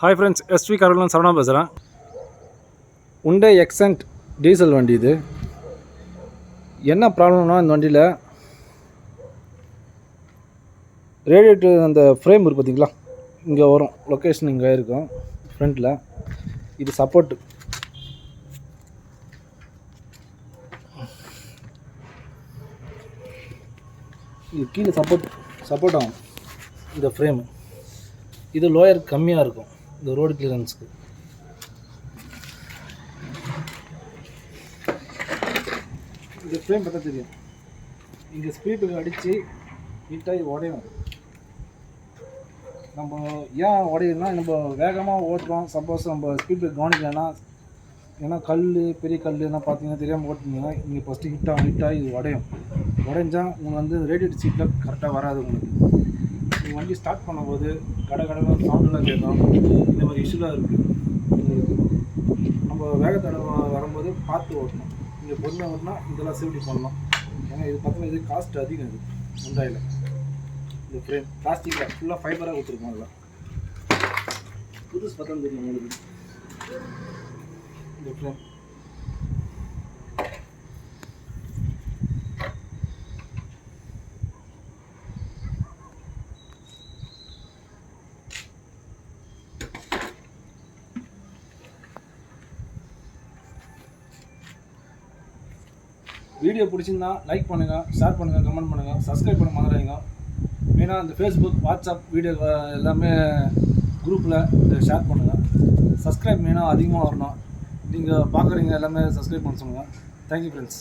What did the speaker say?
Hi friends, SV கார்ல சரவணா பேசுகிறேன். உண்டை எக்ஸென்ட் டீசல் வண்டி இது. என்ன ப்ராப்ளம்னா இந்த வண்டியில் ரேடியேட்டர் அந்த ஃப்ரேம் இருக்குது பார்த்திங்களா, இங்கே வரும், லொக்கேஷன் இங்கே இருக்கும் ஃப்ரண்ட்டில். இது சப்போர்ட்டு, இது கீழே சப்போர்ட் ஆகும் இந்த ஃப்ரேமு. இது லோயர் கம்மியாக இருக்கும் இந்த ரோடு கிளியரன்ஸுக்கு. இந்த ஃப்ரேம் பார்த்தா தெரியும், இங்கே ஸ்பீடுக்கு அடித்து ஹீட்டாகி உடையும். நம்ம ஏன் உடையுதுன்னா, நம்ம வேகமாக ஓட்டுறோம், சப்போஸ் நம்ம ஸ்பீடு கவனிக்கலைன்னா, ஏன்னா கல் பெரிய கல் என்ன பார்த்தீங்கன்னா தெரியாமல் ஓட்டினீங்கன்னா இங்கே ஃபஸ்ட்டு ஹிட்டாகி இது உடையும். உடைஞ்சால் உங்களுக்கு வந்து ரேடியேட்டர் சீட்டில் கரெக்டாக வராது. உங்களுக்கு நீங்கள் வண்டி ஸ்டார்ட் பண்ணும்போது கடகடலாம் சவுண்டெலாம் கேட்கும். இந்த மாதிரி இஷ்யூலாம் இருக்குது. நம்ம வேகத்தடை வரும்போது பார்த்து ஓட்டணும். இங்கே பொறுமையாக ஓட்டினா இதெல்லாம் சேஃப்டி பண்ணணும். ஏன்னா இது பார்த்தோன்னா இது காஸ்ட் அதிகம். இது ஹுண்டாயில் இந்த ஃப்ரேம் பிளாஸ்டிக்கில் ஃபுல்லாக ஃபைபராக கொடுத்துருக்கோம். அதெல்லாம் புதுசு பார்த்தா தெரியும் உங்களுக்கு. இந்த ஃப்ரேம் வீடியோ பிடிச்சிருந்தா லைக் பண்ணுங்கள், ஷேர் பண்ணுங்கள், கமெண்ட் பண்ணுங்கள், சப்ஸ்கிரைப் பண்ண மறந்துடாதீங்க. மெயினாக இந்த ஃபேஸ்புக், வாட்ஸ்அப் வீடியோ எல்லாமே குரூப்பில் ஷேர் பண்ணுங்கள். சப்ஸ்கிரைப் மெயினாக அதிகமாக வரணும். நீங்கள் பார்க்குறீங்க எல்லாமே சப்ஸ்கிரைப் பண்ண சொல்லுங்கள். Thank you friends.